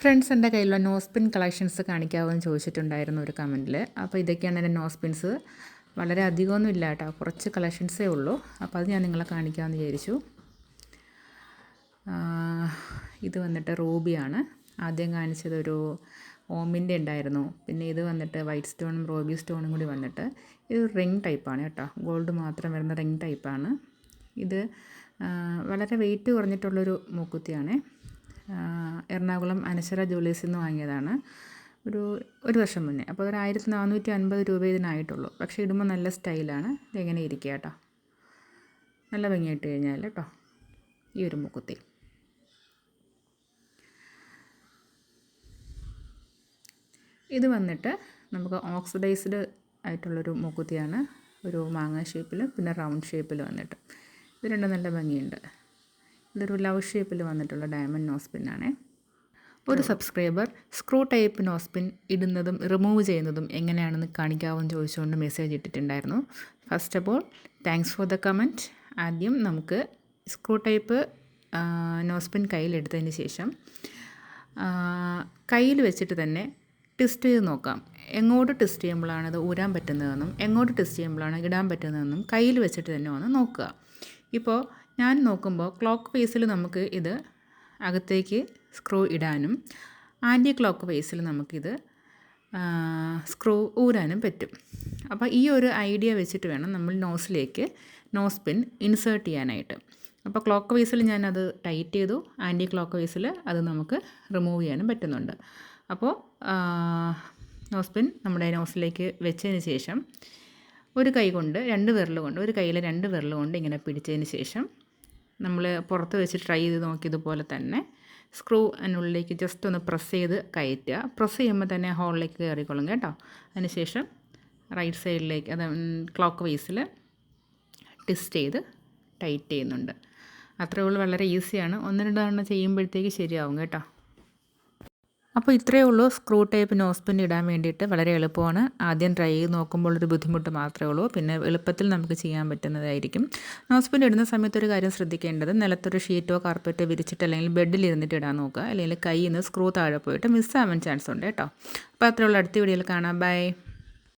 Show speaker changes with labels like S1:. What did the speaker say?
S1: Friends, എൻ്റെ കയ്യിലുള്ള nose pin collections കാണിക്കാമോ എന്ന് ചോദിച്ചിട്ടുണ്ടായിരുന്നു ഒരു കമൻറ്റിൽ. അപ്പോൾ ഇതൊക്കെയാണ് എൻ്റെ നോസ്പിൻസ്. വളരെ അധികമൊന്നും ഇല്ല കേട്ടോ, കുറച്ച് കളക്ഷൻസേ ഉള്ളൂ. അപ്പോൾ അത് ഞാൻ നിങ്ങളെ കാണിക്കാമെന്ന് വിചാരിച്ചു. ഇത് വന്നിട്ട് റൂബിയാണ്. ആദ്യം കാണിച്ചതൊരു ഓമിൻ്റെ ഉണ്ടായിരുന്നു. പിന്നെ ഇത് വന്നിട്ട് വൈറ്റ് സ്റ്റോണും റൂബി സ്റ്റോണും കൂടി വന്നിട്ട് ഇത് റിംഗ് ടൈപ്പാണ് കേട്ടോ, ഗോൾഡ് മാത്രം വരുന്ന റിംഗ് ടൈപ്പാണ്. ഇത് വളരെ വെയിറ്റ് കുറഞ്ഞിട്ടുള്ളൊരു മൂക്കുത്തിയാണ്. എറണാകുളം അനശ്വര ജ്വല്ലേഴ്സിൽ നിന്ന് വാങ്ങിയതാണ് ഒരു വർഷം മുന്നേ. അപ്പോൾ ഒരു 1450 രൂപ ഇതിനായിട്ടുള്ളൂ. പക്ഷേ ഇടുമ്പോൾ നല്ല സ്റ്റൈലാണ്. ഇതെങ്ങനെ ഇരിക്കുക കേട്ടോ, നല്ല ഭംഗിയായിട്ട് കഴിഞ്ഞാൽ കേട്ടോ ഈ ഒരു മൂക്കുത്തി. ഇത് വന്നിട്ട് നമുക്ക് ഓക്സിഡൈസ്ഡ് ആയിട്ടുള്ളൊരു മൂക്കുത്തിയാണ്. ഒരു മാങ്ങ ഷേപ്പിൽ പിന്നെ റൗണ്ട് ഷേപ്പിൽ വന്നിട്ട് ഇത് രണ്ടും നല്ല ഭംഗിയുണ്ട്. ഇതൊരു ലവ് ഷേപ്പിൽ വന്നിട്ടുള്ള ഡയമണ്ട് നോസ്പിന്നാണ്. ഒരു സബ്സ്ക്രൈബർ സ്ക്രൂ ടൈപ്പ് നോസ്പിൻ ഇടുന്നതും റിമൂവ് ചെയ്യുന്നതും എങ്ങനെയാണെന്ന് കാണിക്കാമെന്ന് ചോദിച്ചുകൊണ്ട് മെസ്സേജ് ഇട്ടിട്ടുണ്ടായിരുന്നു. First of all thanks for the comment. ആദ്യം നമുക്ക് സ്ക്രൂ ടൈപ്പ് നോസ്പിൻ കയ്യിലെടുത്തതിന് ശേഷം കയ്യിൽ വെച്ചിട്ട് തന്നെ ടെസ്റ്റ് ചെയ്ത് നോക്കാം. എങ്ങോട്ട് ടെസ്റ്റ് ചെയ്യുമ്പോഴാണ് അത് ഊരാൻ പറ്റുന്നതെന്നും എങ്ങോട്ട് ടെസ്റ്റ് ചെയ്യുമ്പോഴാണ് ഇടാൻ പറ്റുന്നതെന്നും കയ്യിൽ വെച്ചിട്ട് തന്നെ ഒന്ന് നോക്കുക. ഇപ്പോൾ ഞാൻ നോക്കുമ്പോൾ ക്ലോക്ക് ഫേസിൽ നമുക്ക് ഇത് അകത്തേക്ക് സ്ക്രൂ ഇടാനും ആൻറ്റി ക്ലോക്ക് ഫേസിൽ നമുക്കിത് സ്ക്രൂ ഊരാനും പറ്റും. അപ്പോൾ ഈ ഒരു ഐഡിയ വെച്ചിട്ട് വേണം നമ്മൾ നോസിലേക്ക് നോസ്പിൻ ഇൻസേർട്ട് ചെയ്യാനായിട്ട്. അപ്പോൾ ക്ലോക്ക് വൈസിൽ ഞാനത് ടൈറ്റ് ചെയ്തു, ആൻറ്റി ക്ലോക്ക് വൈസിൽ അത് നമുക്ക് റിമൂവ് ചെയ്യാനും പറ്റുന്നുണ്ട്. അപ്പോൾ നോസ്പിൻ നമ്മുടെ നോസിലേക്ക് വെച്ചതിന് ശേഷം ഒരു കൈ കൊണ്ട് ഒരു കയ്യിൽ 2 വിരൽ കൊണ്ട് ഇങ്ങനെ പിടിച്ചതിന് ശേഷം നമ്മൾ പുറത്ത് വെച്ച് ട്രൈ ചെയ്ത് നോക്കിയതുപോലെ തന്നെ സ്ക്രൂ അതിനുള്ളിലേക്ക് ജസ്റ്റ് ഒന്ന് പ്രസ് ചെയ്ത് കയറ്റുക. പ്രസ് ചെയ്യുമ്പോൾ തന്നെ ഹോളിലേക്ക് കയറിക്കൊള്ളും കേട്ടോ. അതിനുശേഷം റൈറ്റ് സൈഡിലേക്ക് അത് ക്ലോക്ക് വൈസിൽ ട്വിസ്റ്റ് ചെയ്ത് ടൈറ്റ് ചെയ്യുന്നുണ്ട്. അത്രയേ ഉള്ളൂ, വളരെ ഈസിയാണ്. 1-2 തവണ ചെയ്യുമ്പോഴത്തേക്ക് ശരിയാവും കേട്ടോ. അപ്പോൾ ഇത്രയേ ഉള്ളൂ സ്ക്രൂ ടൈപ്പ് നോസ്പിൻ ഇടാൻ വേണ്ടിയിട്ട്. വളരെ എളുപ്പമാണ്. ആദ്യം ട്രൈ ചെയ്ത് നോക്കുമ്പോൾ ഒരു ബുദ്ധിമുട്ട് മാത്രമേ ഉള്ളൂ, പിന്നെ എളുപ്പത്തിൽ നമുക്ക് ചെയ്യാൻ പറ്റുന്നതായിരിക്കും. നോസ്പിൻ ഇടുന്ന സമയത്ത് ഒരു കാര്യം ശ്രദ്ധിക്കേണ്ടത്, നിലത്തൊരു ഷീറ്റോ കാർപ്പറ്റോ വിരിച്ചിട്ട് അല്ലെങ്കിൽ ബെഡിൽ ഇരുന്നിട്ട് ഇടാൻ നോക്കുക. അല്ലെങ്കിൽ കയ്യിൽ നിന്ന് സ്ക്രൂ താഴെ പോയിട്ട് മിസ്സാവാൻ ചാൻസ് ഉണ്ട് കേട്ടോ. അപ്പോൾ അത്രയുള്ള അടുത്ത വീഡിയോയിൽ കാണാം. ബൈ.